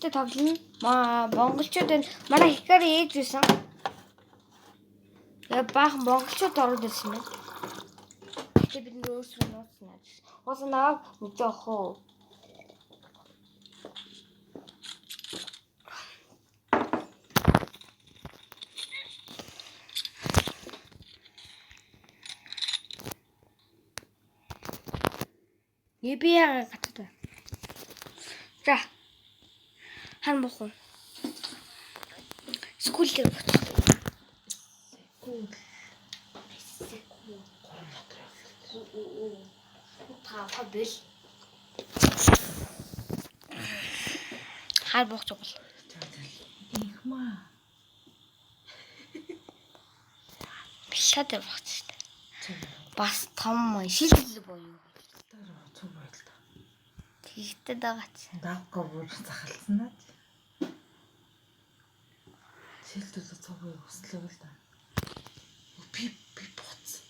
монголчууд тоглоно. Монголчууд энэ манай Хикари ээж байсан. Яг баахан монголчууд ороод ирсэн байна. Тэгээд бид нөө өөрсдөө нууцсан. Уусанаа мэдээх үү. Ебиага гатаа. За. Хан бохоо. Скул дээр боц. Бэл. Хар бохч бол. Ихмаа. Бишаа дээр бохч шүү дээ. Бас том шилжил боёо. Цог байл та. Тэгтээ дагаач. Давка бүр захалсан наа. Шилдэл цог өслөг л та. Би боц.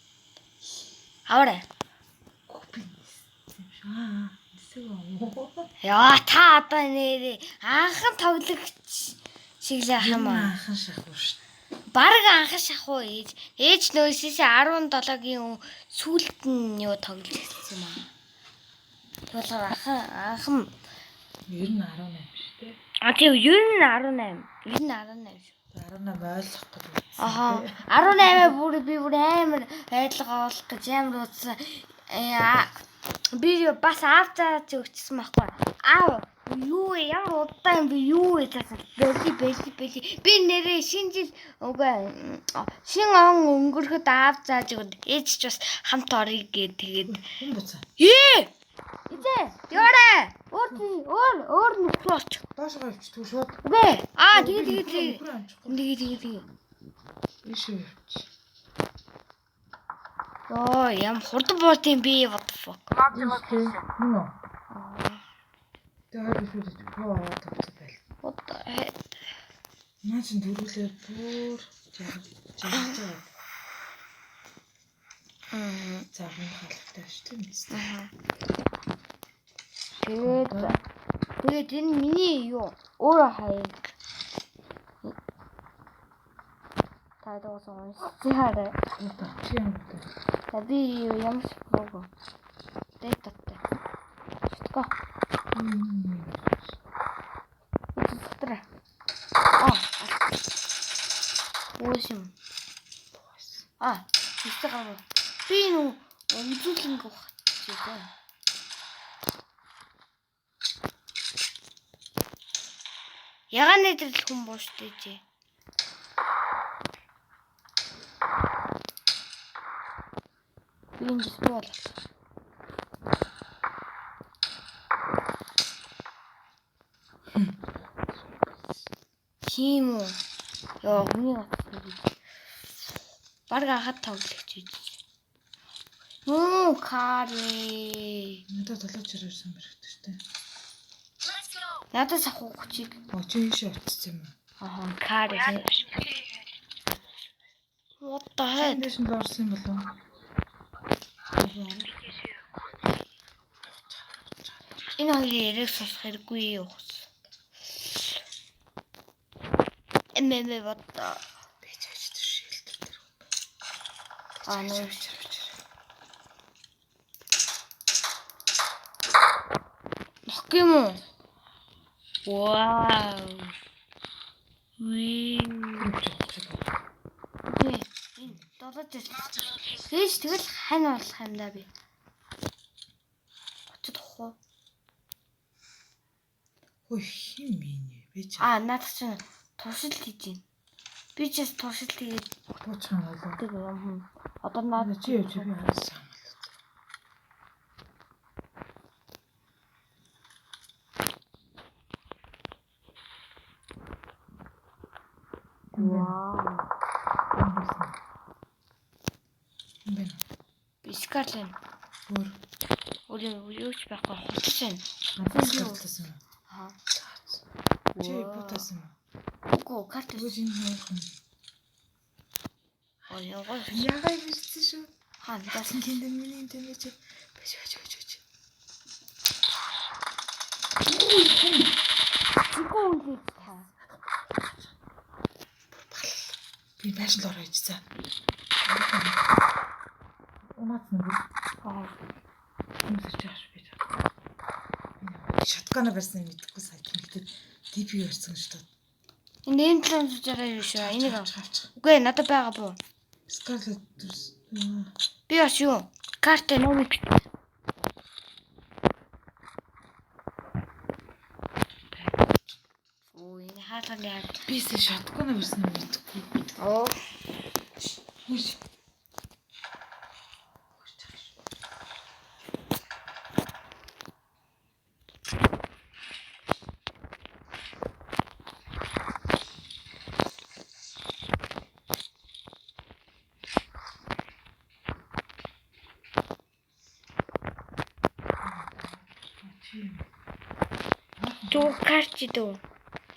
Аваарай. Яа та одоо нэрээ анхан тоглогч шиг л хамаа. Анхан шахуу шүү. Бараг анхан шахуу ээж нөөсөөс 17-гийн сүүлд нь юу тоглож ирсэн юм аа. Тэгвэл анхан 9-18 шүү дээ. Тийм 9-18. 9-18 шүү. 18 ойлгох гэж. Аха 18 би бүр амар ойлгоо олох гэж амар утсан. Би бас аав зааж өгчихсэн байхгүй. Аав юу ямар удаан би юу гэсэн бэли. Би нэрээ шинэ жил шин он өнгөрөхөд аав зааж өгд. Ээж ч бас хамт орё гээд тэгээд. Эзээ яарэ. Өөр нүхлооч. Доош гавч түр шууд. Үгүй. Тэгээ. Ишээ. Оо ям хурдан буутын би what the fuck. Нөө. Тэгээд шууд тавцаа байл. What the heck. Наач дөрүлээ бүр жаа. Цагаан халахтай шүү дээ. Тэгээд энэ миний юу өөрөө хаяа. Тайдуусан уншчихаарай. Би ямар шиггүй. Дэйтаттай. Шитго. Утра. Уушим. Истэгаа. Би нүү өмзүүлэн гох чигээ. Ягаан нэдрэл хүн бууштай чи. Binge sport. Хим үү? Яа, миний барга хат тоглож ийж. Кари. Надад толгойч ирсэн хэрэгтэй шүү дээ. Надад сахуу хүчиг. Чи ийшээ очсон юм аа. Кари. What the heck? Дэшин дорсон болов. Энэ хоёрын яриг сонсох хэрэггүй юу? Эмээ бата. Би ч ажиж шилдэг тэр хүн. Нөө. Нөх юм уу? Вау. Ээж тэгэл хань болох юм да би. Очод хоо. Хөө хин минь би ч. Надад чинь туршилт хийж байна. Би ч туршилт хийгээд бууцхан болоо. Одоо надад чи явж би харсан. Вау. Бэн. Бискарлен. Юу ч байхгүй хутсан. Бискарлсан. Чи бутасан. Үгүй карт үгүй нөхөн. Яагаад биссэн шүү. Дасан тэнд миний интернет чи. Бэж. Үгүй Би байшин руу орооч за. Унаад нүг. Нүсэж яаш би. Шаткана барьсан юм мэдэхгүй сая тэмдэгтэй DP барьсан шүү дээ. Энэ нэмтлэн зүжээрээ юу шүү. Энийг авч. Үгүй надад байгаа буу. Scarlet Би бас юу? Карта номик. Оо энэ хаалганы яа. би шаткана барьсан юм мэдэхгүй. Оо. Хөөш. Туу карчи дөө.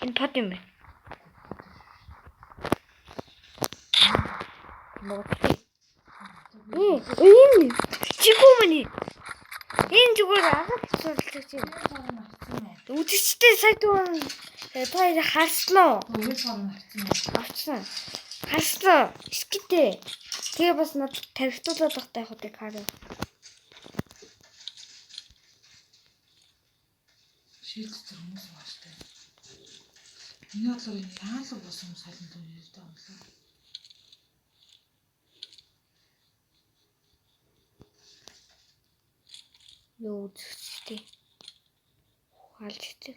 Энэ пад юм байна. Энэ чигүүмэний. Энэ зүгээр агад судалж юм. Үдчтэй сая туу тоо харсан уу? Үгүй авсан. Авсан. Харсан. Скитээ. Тэгээ бас над тавигтуулаад багтай хатыг харав. Шийдэл хүмүүс бааштай. Миний бодлоор энэ яалаг болсон салент юм л да онлоо. Юу үзчихтэй. Хаалж ихтэй.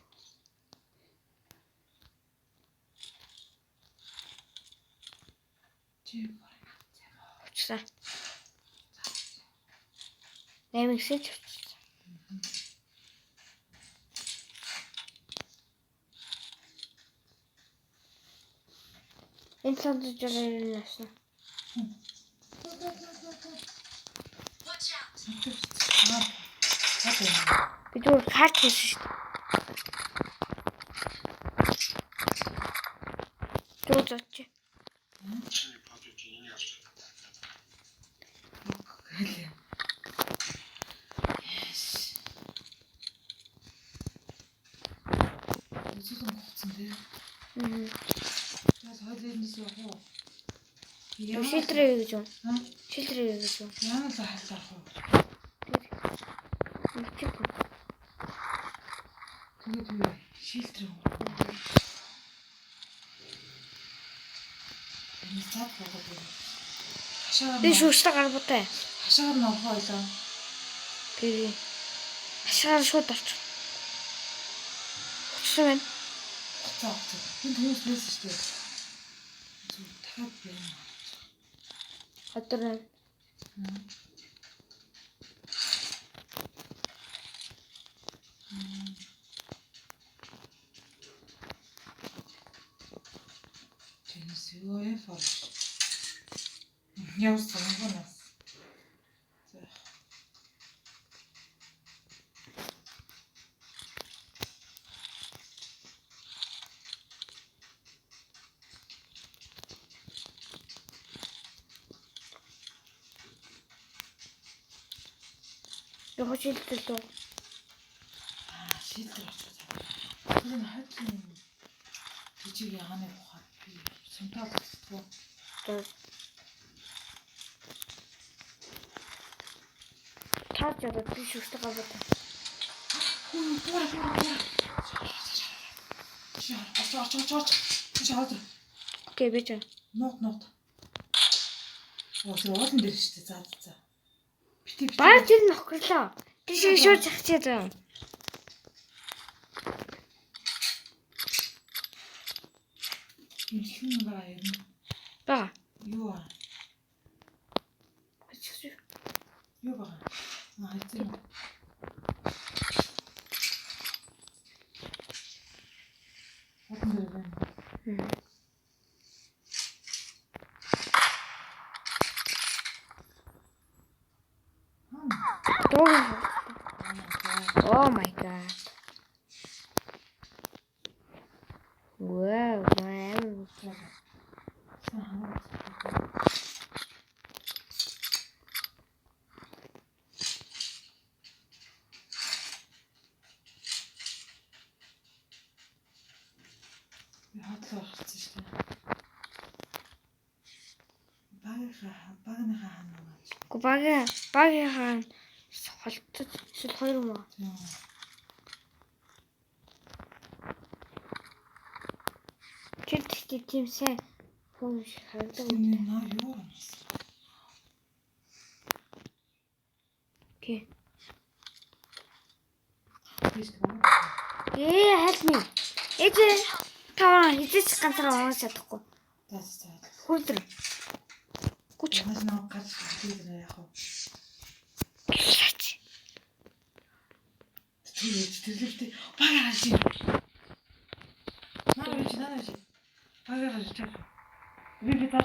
Чи Очсон. Нэмэгсэж очсон. Энэ цаанд жирийн насан. Би зүгээр карт хийсэн шүү дээ. Юу зоч? Үзүүлэн гоцсон дээ. За хойлоорнос явах уу? Шилтрээ гэж юм. Шилтрээ гэж юм. Яа л хайлах уу? Тэгээд шилтрээ. Энэ цаад байгаа. Би шүүстэй гарбуутай. Хашаар нь авах ойлоо. Би хашаар шууд орчих. Очсон байна. За. Энэ хүмүүс лээс шүү дээ. Дахиад байна. Хатар. Тэнэс юу ээ форш. Яус цанганаас. За. Юу шилтэл үү? Шилтер очиж байгаа. Тэр нь хатсан жижиг ягааны ухаад би сумтал гэсгүй. Таач яваад би шүүстэй гарбуутай. Чаа. Окей, би ч. Нот. Оо, тэр уулан дээр шүү дээ. За. Бити. Баа тэр нөхрлөө. Би шууд захчихсан юм. Инжилхэн байгаа юм. Бага. Юу аа? Ачиж. Юу байгаа? Хайцсан. Уулан дээр байна. Oh my god. Wow, man. Би хатлаа гарчихсан шүү дээ. багныхаа ханаач. Багийнхаа холтод эсвэл 2 юм уу? Тэр тэгтээ тийм сайн хүн шиг харагдав. Энэ наа юу юм бэ? Окей. Please. Help me. Эжээ таваа хизээч ганцаар унгаж чадахгүй. За. Хөөдөр. Гүч. Нас наа гарч ирээ яах вэ? Тэрлэгтэй багаараа чи. Наа чи. Багаараа чи. Би таа.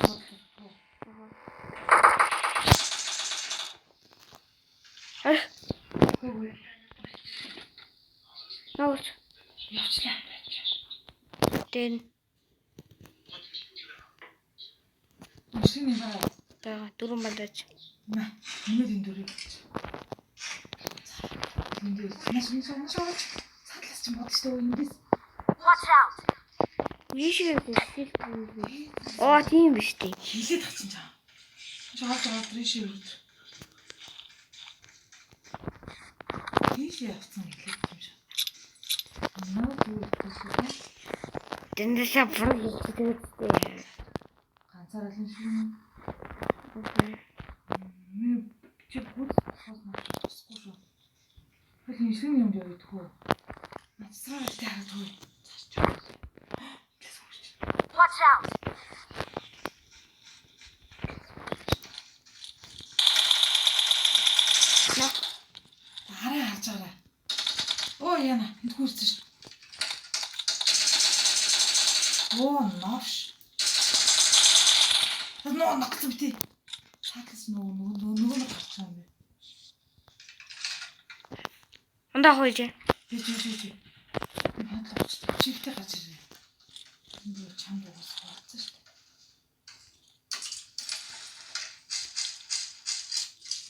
Наач. Явчлаа. Тэн. Машины байгаа. Тэгээ дөрөв бандаж. Нэмээд энэ дөрөв. Эндээс маш садлаас ч бодчихтой эндээс. Watch out. Ийшээ хэлсэн. Оо тийм биш тий. Хилээд тацсан чам. Жоо дришээ үрд. Ийшээ явцсан хэлээд юм шиг. Наа юу гэсэн. Дэндээсээ бүр хэлчихсэн. Ганцаараа л юм шиг юм. Чи бүгд хосмосгүй шүү. Хөл нисэх юм дээр идэх үү? Нацраа таарах үү? Watch out. Хараа харж байгаа. Оо яна энд хүрсэн шүү. Оо нош. Ноо нагцсан битээ. Саклас нөгөө гарч байгаа юм бэ. Ондоо хойж. Чи. Чигтэй гарч ирээ. Энэ чамд уус хооцсон шүү.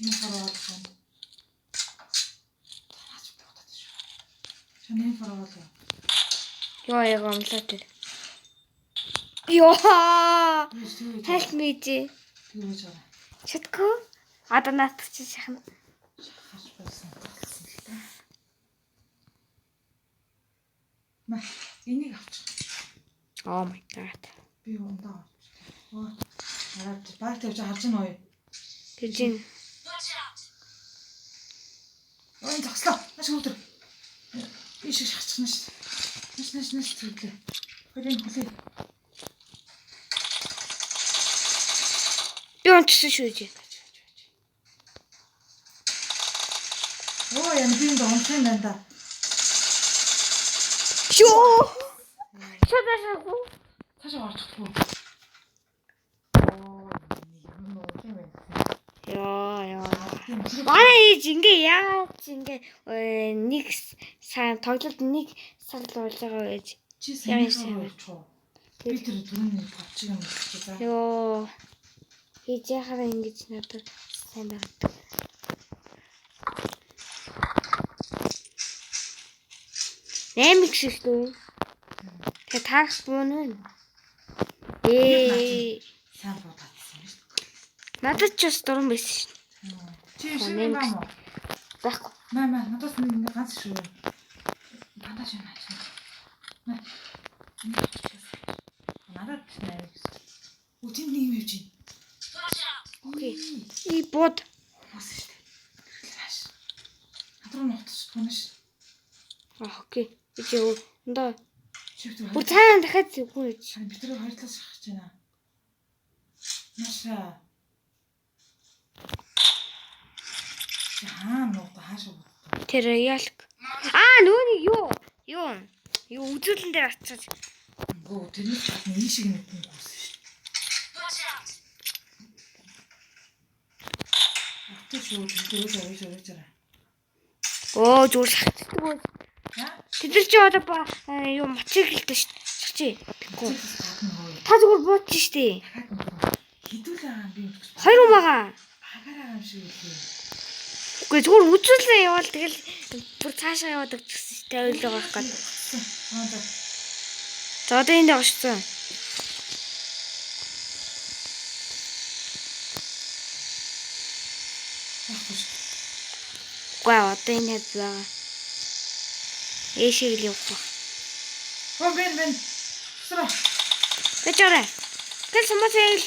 Энэ хараад байна. Таач бодож шүү. Чанаа хараад байна. Ёо яг амлаа тэр. Ёо. Help me ji. Тэгэж байгаа. Чатко. Одоо наатах чи шахна. Хаш байсан гэсэн л та. Ма энийг авч. Oh my god. Би ундаа авч. Оо. Хараад баг тавьж харж байна уу? Тэгж ин. Watch out. Ой зогслоо. Маш хөвдөр. Би шиг шахчихна шүү. Нэс зүглээ. Хоёрын хүлээ. Би онцсон шүү дээ. Оо яа би энэ онцсон юм байна да. Шоо. Шоо. Цаашаа орчихгүй. Оо юм онцсон юм байна. Яа. Манай ээж ингээ яаж ингээ нэг сайн тоглолт нэг сар л болж байгаа байж. Чи сайн болчихоо. Би тэр түрүүний тавчиг юм болчих за. Йоо. Ээж яхаа ингэж надад сайн байдаг. Нэмик шиг үү? Тэ тагс бүүн. Сайн бодсон шүү. Надад ч бас дуран байсан шүү. Чи шиг юм байна уу? Байхгүй. Маа надаас нэг ганц шүү. Бандаж юм аа. Надад нэр гэсэн. Үтэн нэг юм явж байна. Watch out. Окей. И бод. Бас шүү дээ. Хааш. Надруу нутс тунаш. Окей. Ичээ өндөө. Чивтэр. Бүр цаана дахиад үгүй гэж. Би тэр хоёр талаас шахаж байна. Наша. Яа нуу хаашаа бод. Тэр ялк. Нөөний юу? Юу үзүүлэн дээр атчих. Гоо тэрний цаана ийм шиг нэг юм гүйсэн шүү. Watch out. Атчих шүү дээ. Оо зүгээр шахдаг бол. Яа? Тэдэр чи одоо юу мочиг хэлдэг шүү. Чи. Тэгэхгүй. Та зүгээр буучих штий. Хідүүл байгаа би. Хоёр юм байгаа. Агаараа юм шиг үлээ. Үгүй зүгээр үзүүлээ явал тэгэл бүр цаашаа яваад гэсэн штий ойлоо байх гээд. За одоо энд явчихсан. Үгүй одоо энэ хэд байгаа. Эшиг л явах. Бэн. Сра. Тэжээрэ. Гэл самсэл.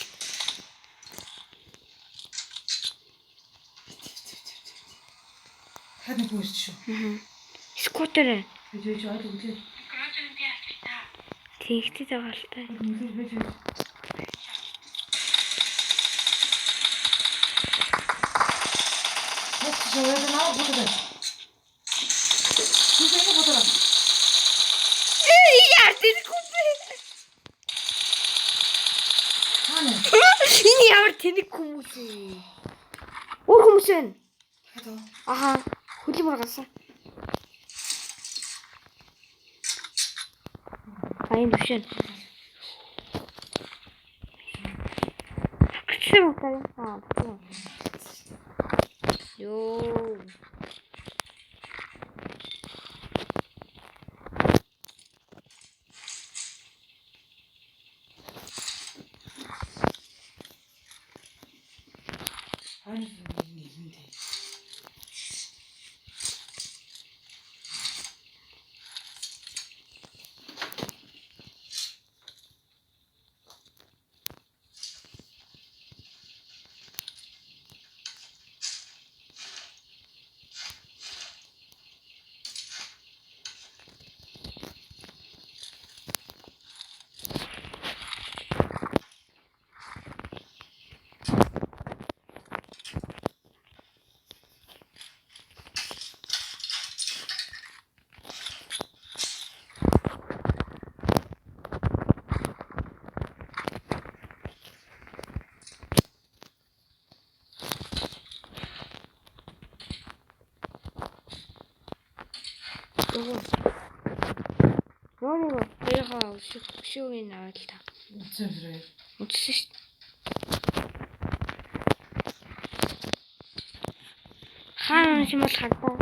Хань гүйж шүү. Скутер. Бэж ойлоо үлээ. Тэгтэй байгаа л та. Үлээ бэж. Шоёд наа бодоо. Түнтэй бодоо. Яа тэнэхгүй. Хаана? Энэ ямар тэнэг хүмүүс ээ. Өөр хүмүүс байна. Хатаа. Аха, хөлийн маргасан. Айн düşün. Küçük bakalım. Ha, tamam. Yo. Нөө хоёроо шүүгийн аваад та. Үзэрээ. Үзсэн шүү. Хаана юм бол хадаа.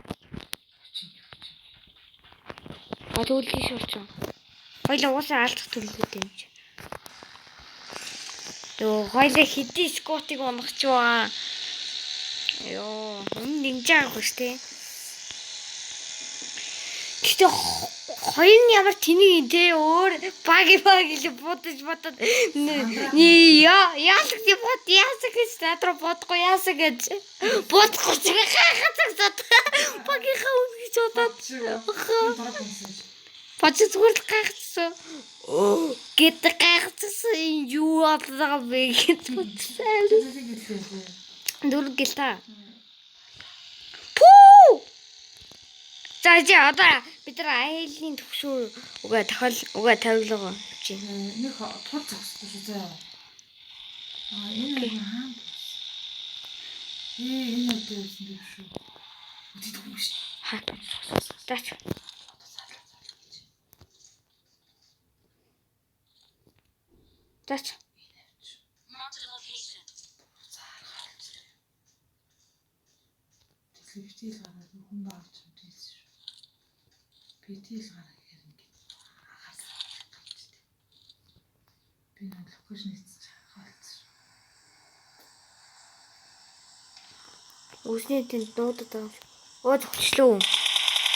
А төлөв шүүрч. Хоёлаа уусаа алдах төлөвтэй юм чи. Йоо, хоёлаа хэдий скотыг унахч байгаа. Йоо, энэ нэгж байгаагүй шүү дээ. Гэтэ хоёр нь ямар тэнийг юм те өөр баг л бодож бодоод яасаг тийм бод яасаг гэж надруу бодохгүй яасаг гэж бодохгүй ч гайхацагсаад багийнхаа үн гэж бодоод бод зүгээр л гайхацсан гэт гайхацсан юу болоо бэ гэж бодсон дөрөв гэл та пүү за одоо бид нар айлын төвшөө угаа тавилгаа чи Нэг тул зогсдоо шүү заа. Энэ хаан. Энэ үдээс нэг шүү. Үдид юм шүү. хаа тач тач Marked a location. Телевизэл гараад хүн баавч юм тийс шүү. Битэл гараа гэхээр ингээд хагасаа гарчтэй. Би нэг локейшн хийчих хаалцсан. Үсний тэнд дуудаад байгаа. Оо төгчлөө.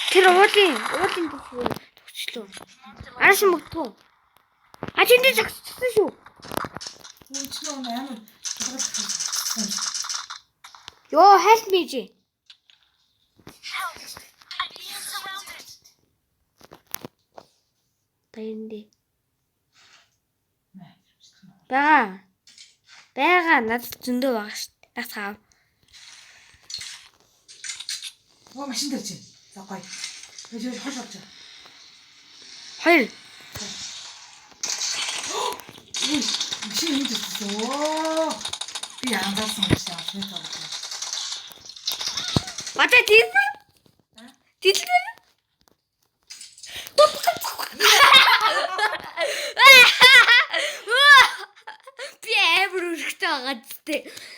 Тэр уулын төгчлөө. Араш мөгтгөө. А тэнд зогсчихсон шүү. Үчнөө амар тулгаж. Йоо help me ji. Help! I'm being surrounded. Баянди. Бага над зөндөө байгаа шүү. Тасгаа. Оо машин дээр чи. За гоё. Өжөө хол болж байна. Хоёр. Машин юм дээ. Оо. Би анзаарсан гэж байна. Бата тийм. Тэлдэл. Би амар өрхтэй байгаа зү.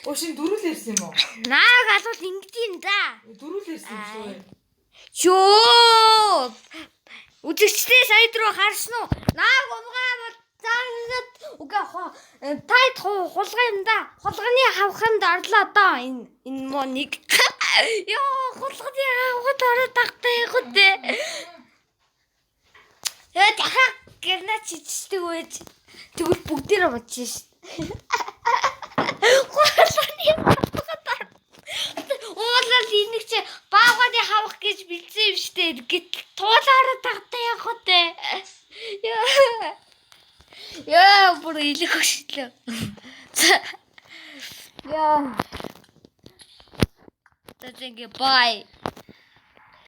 Оо шин дөрүл ярьсан юм уу? Нааг алуул ингэдэм да. Дөрүл ярьсан юм шүү. Чөө. Үзэгчдээ сая руу харсан уу? Нааг унгаа цаанаад Үгүй тайд хулгай юм да. Хулганы хавханд орлоо доо энэ муу нэг. Йоо хулганы хавханд ороод тагтай хөтэ. Яа дахиад гэрнэ чичдэг байж. Тэгвэл бүгдээрээ бодчих ш. Хулганы хавханд уулал энийг чи баагааны хавх гэж бэлдсэн юм штэ. Гэтэл туулаараа тагтай явах хөтэ. Яа бүр илэх хөшлөө. Яа. Тэзэнгэ бай.